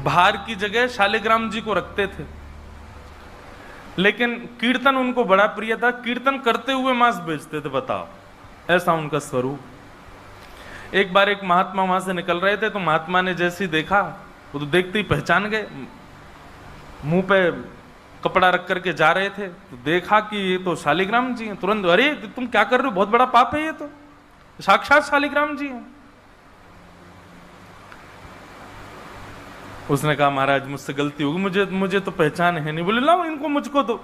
भार की जगह शालिग्राम जी को रखते थे, लेकिन कीर्तन उनको बड़ा प्रिय था। कीर्तन करते हुए मांस बेचते थे, बताओ, ऐसा उनका स्वरूप। एक बार एक महात्मा वहां से निकल रहे थे, तो महात्मा ने जैसे ही देखा, वो तो देखते ही पहचान गए, मुंह पे कपड़ा रख करके जा रहे थे, तो देखा कि ये तो शालिग्राम जी हैं। तुरंत, अरे तुम क्या कर रहे हो, बहुत बड़ा पाप है, ये तो साक्षात शालिग्राम जी हैं। उसने कहा महाराज मुझसे गलती होगी, मुझे तो पहचान है नहीं। बोले लाओ इनको मुझको दो।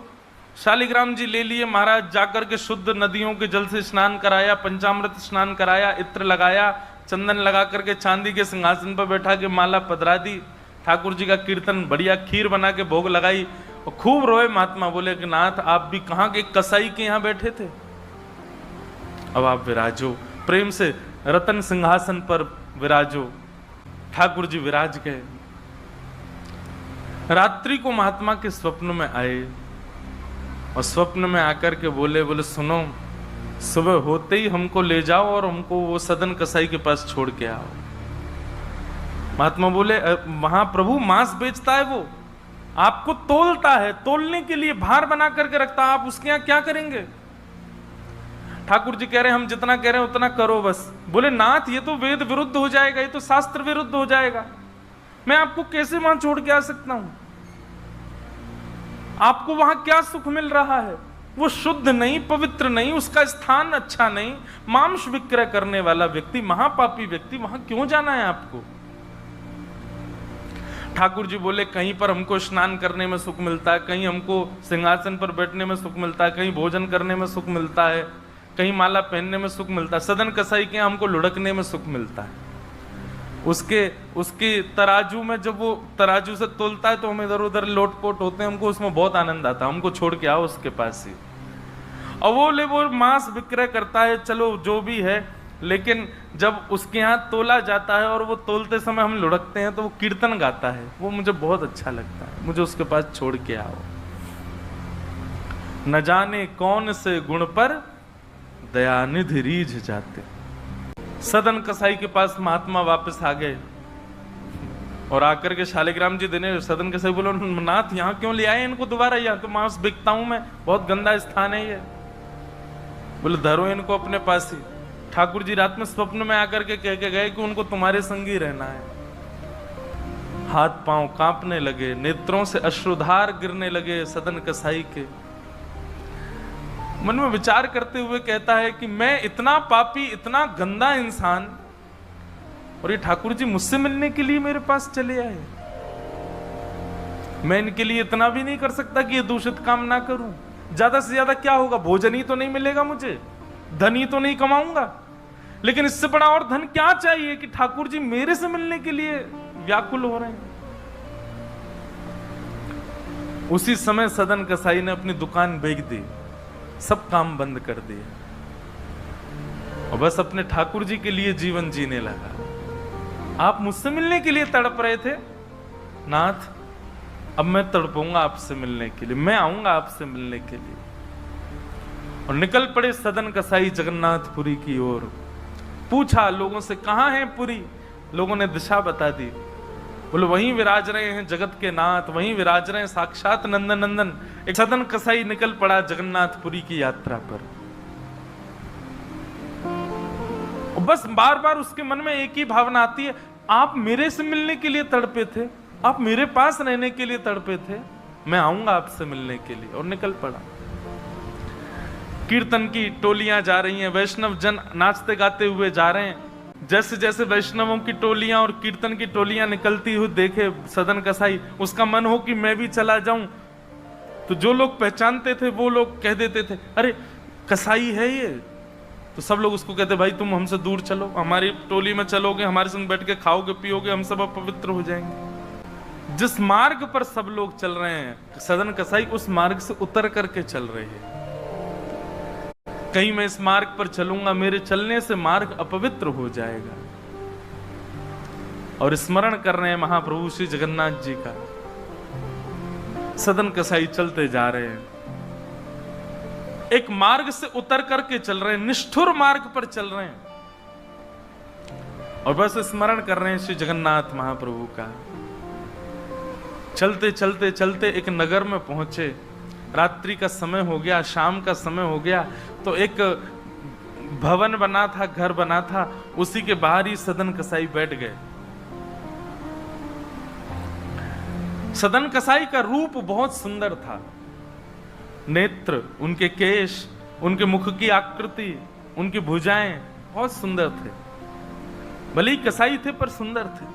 शालिग्राम जी ले लिए महाराज, जाकर के शुद्ध नदियों के जल से स्नान कराया, पंचामृत स्नान कराया, इत्र लगाया, चंदन लगा करके चांदी के सिंहासन पर बैठा के माला पधरा दी, ठाकुर जी का कीर्तन, बढ़िया खीर बना के भोग लगाई, और खूब रोए महात्मा। बोले कि नाथ आप भी कहाँ के कसाई के यहाँ बैठे थे, अब आप विराजो, प्रेम से रतन सिंहासन पर विराजो। ठाकुर जी विराज गए। रात्रि को महात्मा के स्वप्न में आए, और स्वप्न में आकर के बोले सुनो, सुबह होते ही हमको ले जाओ और हमको वो सदन कसाई के पास छोड़ के आओ। महात्मा बोले वहां प्रभु मांस बेचता है, वो आपको तोलता है, तोलने के लिए भार बना करके रखता है, आप उसके यहां क्या करेंगे। ठाकुर जी कह रहे हैं हम जितना कह रहे हैं उतना करो बस। बोले नाथ ये तो वेद विरुद्ध हो जाएगा, ये तो शास्त्र विरुद्ध हो जाएगा, मैं आपको कैसे वहां छोड़ के आ सकता हूं। आपको वहां क्या सुख मिल रहा है, वो शुद्ध नहीं, पवित्र नहीं, उसका स्थान अच्छा नहीं, मांस विक्रय करने वाला व्यक्ति, महापापी व्यक्ति, वहां क्यों जाना है आपको। ठाकुर जी बोले कहीं पर हमको स्नान करने में सुख मिलता है, कहीं हमको सिंहासन पर बैठने में सुख मिलता है, कहीं भोजन करने में सुख मिलता है, कहीं माला पहनने में सुख मिलता है, सदन कसाई के हमको लुढ़कने में सुख मिलता है। उसके तराजू में जब वो तराजू से तोलता है तो हम इधर उधर लोटपोट होते हैं, हमको उसमें बहुत आनंद आता है, हमको छोड़ के आओ उसके पास ही। और वो मांस विक्रय करता है, चलो जो भी है, लेकिन जब उसके यहाँ तोला जाता है और वो तोलते समय हम लुढ़कते हैं तो वो कीर्तन गाता है, वो मुझे बहुत अच्छा लगता है, मुझे उसके पास छोड़ के आओ। न जाने कौन से गुण पर दयानिधि रीझ जाते। सदन कसाई के पास महात्मा वापस आ गए और आकर के शालिग्राम जी देने। सदन कसाई बोलो नाथ यहाँ क्यों ले आए इनको दोबारा, यहाँ तो मांस बिकता हूं मैं, बहुत गंदा स्थान है ये। बोले धरो इनको अपने पास ही। ठाकुर जी रात में स्वप्न में आकर के कह के गए कि उनको तुम्हारे संग ही रहना है। हाथ पांव कांपने लगे, नेत्रों से अश्रुधार गिरने लगे सदन कसाई के। मन में विचार करते हुए कहता है कि मैं इतना पापी, इतना गंदा इंसान, और ये ठाकुर जी मुझसे मिलने के लिए मेरे पास चले आए। मैं इनके लिए इतना भी नहीं कर सकता कि ये दूषित काम ना करूं। ज्यादा से ज्यादा क्या होगा, भोजन ही तो नहीं मिलेगा मुझे, धन ही तो नहीं कमाऊंगा, लेकिन इससे बड़ा और धन क्या चाहिए कि ठाकुर जी मेरे से मिलने के लिए व्याकुल हो रहे हैं। उसी समय सदन कसाई ने अपनी दुकान बेच दी, सब काम बंद कर दिया और बस अपने ठाकुर जी के लिए जीवन जीने लगा। आप मुझसे मिलने के लिए तड़प रहे थे नाथ, अब मैं तड़पूंगा आपसे मिलने के लिए, मैं आऊंगा आपसे मिलने के लिए। और निकल पड़े सदन कसाई जगन्नाथपुरी की ओर। पूछा लोगों से कहां है पुरी, लोगों ने दिशा बता दी। बोले वहीं विराज रहे हैं जगत के नाथ, वहीं विराज रहे हैं साक्षात नंदन नंदन। एक सदन कसाई निकल पड़ा जगन्नाथपुरी की यात्रा पर। और बस बार बार उसके मन में एक ही भावना आती है, आप मेरे से मिलने के लिए तड़पे थे, आप मेरे पास रहने के लिए तड़पे थे, मैं आऊंगा आपसे मिलने के लिए। और निकल पड़ा। कीर्तन की टोलियां जा रही हैं, वैष्णव जन नाचते गाते हुए जा रहे हैं। जैसे जैसे वैष्णवों की टोलियां और कीर्तन की टोलियां निकलती हुई देखे सदन कसाई, उसका मन हो कि मैं भी चला जाऊं। तो जो लोग पहचानते थे वो लोग कह देते थे अरे कसाई है ये। तो सब लोग उसको कहते भाई तुम हमसे दूर चलो, हमारी टोली में चलोगे, हमारे संग बैठ के खाओगे पियोगे, हम सब अपवित्र हो जाएंगे। जिस मार्ग पर सब लोग चल रहे हैं सदन कसाई उस मार्ग से उतर करके चल रहे हैं। कहीं मैं इस मार्ग पर चलूंगा, मेरे चलने से मार्ग अपवित्र हो जाएगा। और स्मरण कर रहे हैं महाप्रभु श्री जगन्नाथ जी का। सदन कसाई चलते जा रहे हैं, एक मार्ग से उतर करके चल रहे हैं, निष्ठुर मार्ग पर चल रहे हैं और बस स्मरण कर रहे हैं श्री जगन्नाथ महाप्रभु का। चलते चलते चलते एक नगर में पहुंचे। रात्रि का समय हो गया, शाम का समय हो गया। तो एक भवन बना था, घर बना था, उसी के बाहर ही सदन कसाई बैठ गए। सदन कसाई का रूप बहुत सुंदर था। नेत्र, उनके केश, उनके मुख की आकृति, उनकी भुजाएं बहुत सुंदर थे। भले ही कसाई थे पर सुंदर थे।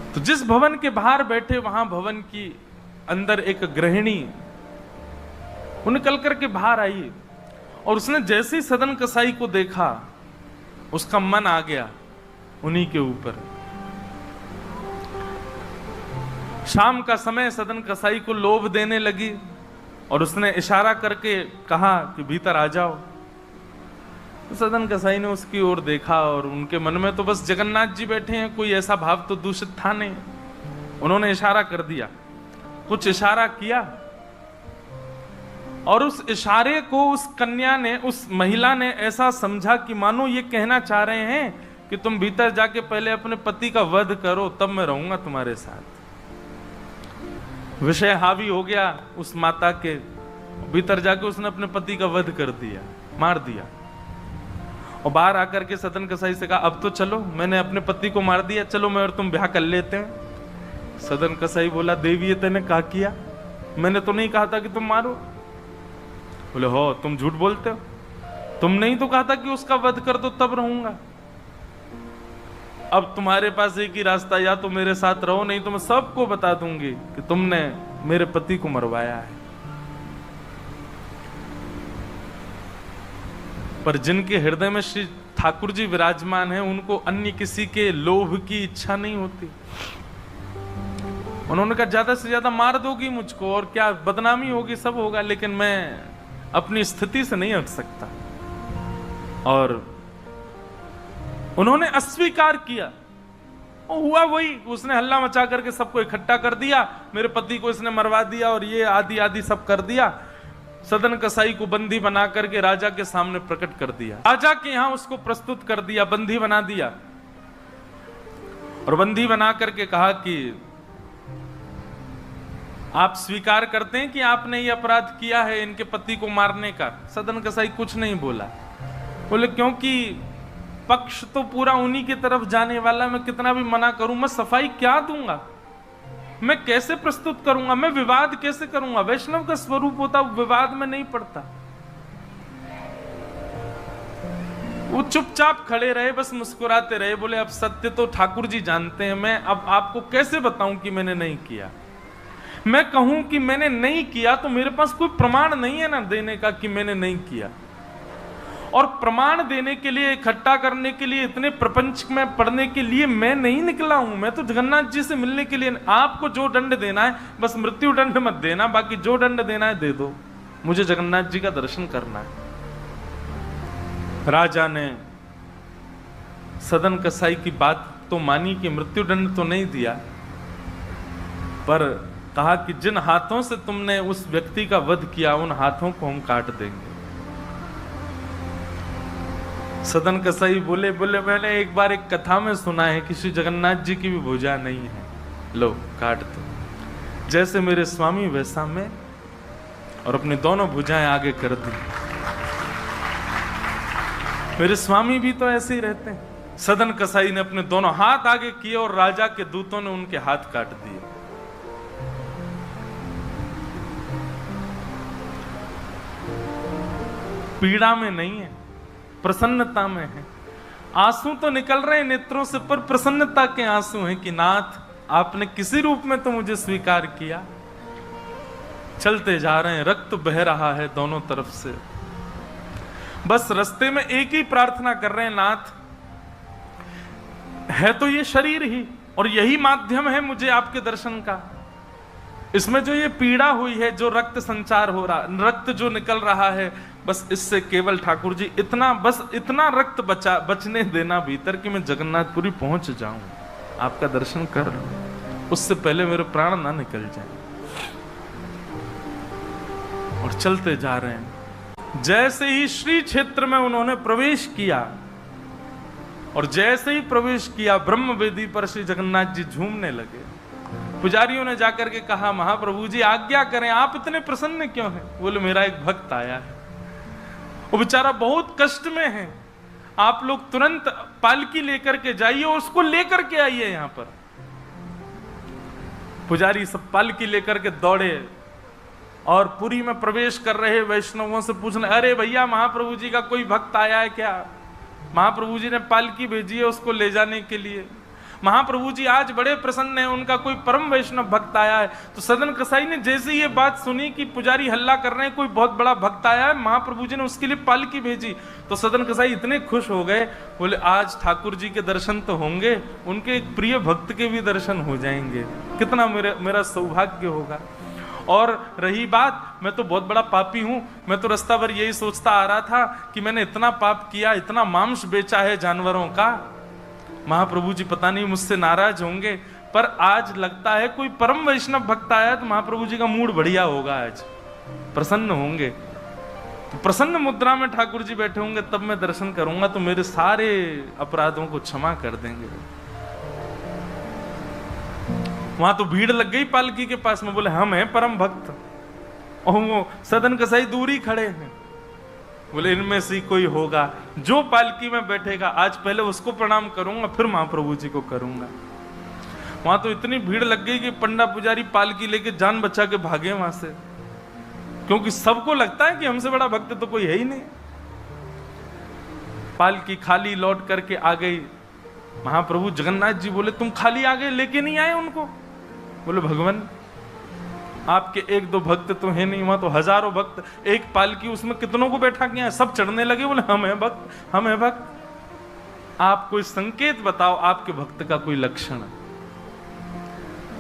तो जिस भवन के बाहर बैठे, वहां भवन की अंदर एक गृहिणी वो निकल करके बाहर आई और उसने जैसे ही सदन कसाई को देखा, उसका मन आ गया उन्हीं के ऊपर। शाम का समय, सदन कसाई को लोभ देने लगी और उसने इशारा करके कहा कि भीतर आ जाओ। तो सदन कसाई ने उसकी ओर देखा और उनके मन में तो बस जगन्नाथ जी बैठे हैं, कोई ऐसा भाव तो दूषित था नहीं। उन्होंने इशारा कर दिया, कुछ इशारा किया और उस इशारे को उस कन्या ने, उस महिला ने ऐसा समझा कि मानो ये कहना चाह रहे हैं कि तुम भीतर जाके पहले अपने पति का वध करो, तब मैं रहूंगा तुम्हारे साथ। विषय हावी हो गया उस माता के। भीतर जाके उसने अपने पति का वध कर दिया, मार दिया। और बाहर आकर के सदन कसाई से कहा, अब तो चलो, मैंने अपने पति को मार दिया, चलो मैं और तुम ब्याह कर लेते हैं। सदन कसाई बोला, देवी ये तेने क्या किया? मैंने तो नहीं कहा था कि तुम मारो। बोले, हो तुम झूठ बोलते हो, तुम नहीं तो कहा था कि उसका वध कर दो तब रहूंगा। अब तुम्हारे पास एक ही रास्ता, या तो मेरे साथ रहो, नहीं तो मैं सबको बता दूंगी कि तुमने मेरे पति को मरवाया है। पर जिनके हृदय में श्री ठाकुर जी विराजमान हैं, उनको अन्य किसी के लोभ की इच्छा नहीं होती। उन्होंने कहा, ज्यादा से ज्यादा मार दोगी मुझको और क्या, बदनामी होगी, सब होगा, लेकिन मैं अपनी स्थिति से नहीं हट सकता। और उन्होंने अस्वीकार किया। और हुआ वही, उसने हल्ला मचा करके सबको इकट्ठा कर दिया, मेरे पति को इसने मरवा दिया और ये आदि आदि सब कर दिया। सदन कसाई को बंदी बना करके राजा के सामने प्रकट कर दिया। राजा के यहां उसको प्रस्तुत कर दिया, बंदी बना दिया। और बंदी बना करके कहा कि आप स्वीकार करते हैं कि आपने ये अपराध किया है इनके पति को मारने का? सदन कसाई कुछ नहीं बोला। बोले, क्योंकि पक्ष तो पूरा उन्हीं की तरफ जाने वाला, मैं कितना भी मना करूं, मैं सफाई क्या दूंगा, मैं कैसे प्रस्तुत करूंगा, मैं विवाद कैसे करूंगा? वैष्णव का स्वरूप होता विवाद में नहीं पड़ता। वो चुपचाप खड़े रहे, बस मुस्कुराते रहे। बोले, अब सत्य तो ठाकुर जी जानते हैं, मैं अब आपको कैसे बताऊं कि मैंने नहीं किया? मैं कहूं कि मैंने नहीं किया तो मेरे पास कोई प्रमाण नहीं है ना देने का कि मैंने नहीं किया। और प्रमाण देने के लिए, इकट्ठा करने के लिए, इतने प्रपंच में पढ़ने के लिए मैं नहीं निकला हूं। मैं तो जगन्नाथ जी से मिलने के लिए। आपको जो दंड देना है, बस मृत्यु दंड मत देना, बाकी जो दंड देना है दे दो, मुझे जगन्नाथ जी का दर्शन करना है। राजा ने सदन कसाई की बात तो मानी कि मृत्यु दंड तो नहीं दिया, पर कहा कि जिन हाथों से तुमने उस व्यक्ति का वध किया, उन हाथों को हम काट देंगे। सदन कसाई बोले, मैंने एक बार एक कथा में सुना है कि श्री जगन्नाथ जी की भी भुजा नहीं है, लो काट दो। जैसे मेरे स्वामी वैसा मैं, और अपनी दोनों भुजाएं आगे कर दी। मेरे स्वामी भी तो ऐसे ही रहते हैं। सदन कसाई ने अपने दोनों हाथ आगे किए और राजा के दूतों ने उनके हाथ काट दिए। पीड़ा में नहीं है, प्रसन्नता में है। आंसू तो निकल रहे हैं नेत्रों से, पर प्रसन्नता के आंसू हैं कि नाथ, आपने किसी रूप में तो मुझे स्वीकार किया। चलते जा रहे हैं, रक्त बह रहा है दोनों तरफ से। बस रास्ते में एक ही प्रार्थना कर रहे हैं, नाथ, है तो ये शरीर ही, और यही माध्यम है मुझे आपके दर्शन का। इसमें जो ये पीड़ा हुई है, जो रक्त संचार हो रहा, रक्त जो निकल रहा है, बस इससे केवल ठाकुर जी इतना रक्त बचने देना भीतर कि मैं जगन्नाथपुरी पहुंच जाऊं, आपका दर्शन कर लूं, उससे पहले मेरे प्राण ना निकल जाए। और चलते जा रहे हैं। जैसे ही श्री क्षेत्र में उन्होंने प्रवेश किया, और जैसे ही प्रवेश किया ब्रह्म वेदी पर श्री जगन्नाथ जी झूमने लगे। पुजारियों ने जाकर के कहा, महाप्रभु जी आज्ञा करें, आप इतने प्रसन्न क्यों हैं? बोले, मेरा एक भक्त आया है, वो बेचारा बहुत कष्ट में है, आप लोग तुरंत पालकी लेकर के जाइए, उसको लेकर के आइए यहां पर। पुजारी सब पालकी लेकर के दौड़े और पुरी में प्रवेश कर रहे वैष्णवों से पूछने, अरे भैया महाप्रभु जी का कोई भक्त आया है क्या? महाप्रभु जी ने पालकी भेजी है उसको ले जाने के लिए। महाप्रभु जी आज बड़े प्रसन्न हैं, उनका कोई परम वैष्णव भक्त आया है। तो सदन कसाई ने जैसे ये बात सुनी कि पुजारी हल्ला कर रहे हैं, कोई बहुत बड़ा भक्त आया है, महाप्रभु जी ने उसके लिए पालकी भेजी, तो सदन कसाई इतने खुश हो गए, बोले आज ठाकुर जी के दर्शन तो होंगे, उनके एक प्रिय भक्त के भी दर्शन हो जाएंगे, कितना मेरा सौभाग्य होगा। और रही बात, मैं तो बहुत बड़ा पापी हूं, मैं तो रास्ता भर यही सोचता आ रहा था कि मैंने इतना पाप किया, इतना मांस बेचा है जानवरों का, महाप्रभु जी पता नहीं मुझसे नाराज होंगे, पर आज लगता है कोई परम वैष्णव भक्त आया तो महाप्रभु जी का मूड बढ़िया होगा, आज प्रसन्न होंगे। तो प्रसन्न मुद्रा में ठाकुर जी बैठे होंगे, तब मैं दर्शन करूंगा तो मेरे सारे अपराधों को क्षमा कर देंगे। वहां तो भीड़ लग गई पालकी के पास में, बोले हम हैं परम भक्त, और वो सदन कसाई दूर ही खड़े हैं, बोले इनमें से कोई होगा जो पालकी में बैठेगा, आज पहले उसको प्रणाम करूंगा फिर महाप्रभु जी को करूंगा। वहां तो इतनी भीड़ लग गई कि पंडा पुजारी पालकी लेके जान बचा के भागे वहां से, क्योंकि सबको लगता है कि हमसे बड़ा भक्त तो कोई है ही नहीं। पालकी खाली लौट करके आ गई। महाप्रभु जगन्नाथ जी बोले, तुम खाली आ गए, लेके नहीं आए उनको? बोले, भगवान आपके एक दो भक्त तो है नहीं, वहां तो हजारों भक्त, एक पालकी उसमें कितनों को बैठा के हैं, सब चढ़ने लगे। बोले, हम हैं भक्त, हम हैं भक्त, आप कोई संकेत बताओ, आपके भक्त का कोई लक्षण।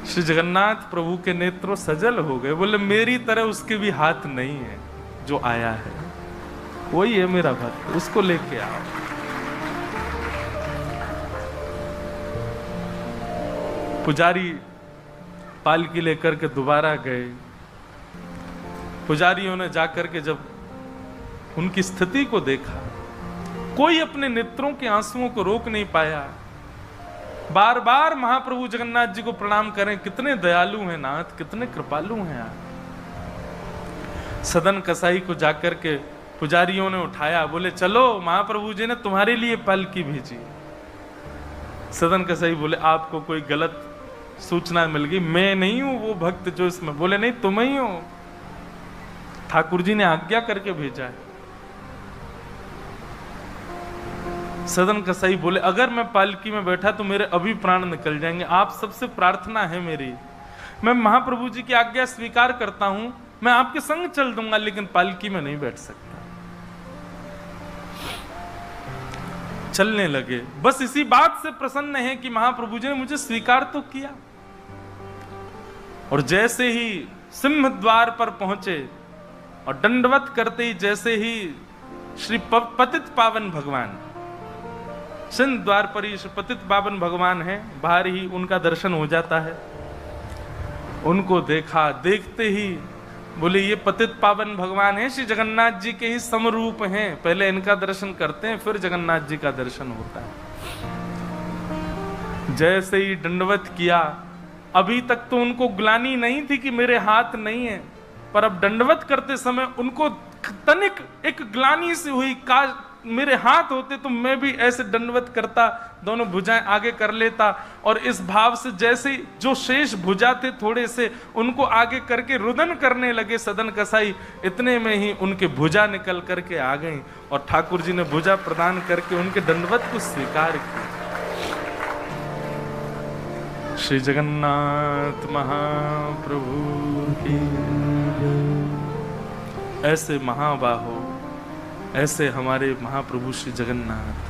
श्री जगन्नाथ प्रभु के नेत्रों सजल हो गए, बोले मेरी तरह उसके भी हाथ नहीं है, जो आया है वही है मेरा भक्त, उसको लेके आओ। पुजारी पालकी लेकर के दोबारा गए। पुजारियों ने जाकर के जब उनकी स्थिति को देखा, कोई अपने नेत्रों के आंसुओं को रोक नहीं पाया। बार बार महाप्रभु जगन्नाथ जी को प्रणाम करें, कितने दयालु हैं नाथ, कितने कृपालु हैं आप। सदन कसाई को जाकर के पुजारियों ने उठाया, बोले चलो महाप्रभु जी ने तुम्हारे लिए पालकी भेजी। सदन कसाई बोले, आपको कोई गलत सूचना मिल गई, मैं नहीं हूं वो भक्त जो इसमें। बोले, नहीं तुम ही हो, ठाकुर जी ने आज्ञा करके भेजा है। सदन कसाई बोले, अगर मैं पालकी में बैठा तो मेरे अभी प्राण निकल जाएंगे, आप सबसे प्रार्थना है मेरी, मैं महाप्रभु जी की आज्ञा स्वीकार करता हूं, मैं आपके संग चल दूंगा, लेकिन पालकी में नहीं बैठ सकता। चलने लगे, बस इसी बात से प्रसन्न है कि महाप्रभु जी ने मुझे स्वीकार तो किया। और जैसे ही सिंह द्वार पर पहुंचे और दंडवत करते ही जैसे ही श्री पतित पावन भगवान, सिंह द्वार पर ही श्री पतित पावन भगवान है, बाहर ही उनका दर्शन हो जाता है। उनको देखा, देखते ही बोले ये पतित पावन भगवान है, श्री जगन्नाथ जी के ही समरूप हैं, पहले इनका दर्शन करते हैं फिर जगन्नाथ जी का दर्शन होता है। जैसे ही दंडवत किया, अभी तक तो उनको ग्लानि नहीं थी कि मेरे हाथ नहीं है, पर अब दंडवत करते समय उनको तनिक एक ग्लानि सी हुई, काश मेरे हाथ होते तो मैं भी ऐसे दंडवत करता, दोनों भुजाएं आगे कर लेता। और इस भाव से जैसे जो शेष भुजा थे थोड़े से, उनको आगे करके रुदन करने लगे सदन कसाई। इतने में ही उनके भुजा निकल करके आ गई और ठाकुर जी ने भुजा प्रदान करके उनके दंडवत को स्वीकार किया। श्री जगन्नाथ महाप्रभु की। ऐसे महाबाहो, ऐसे हमारे महाप्रभु श्री जगन्नाथ।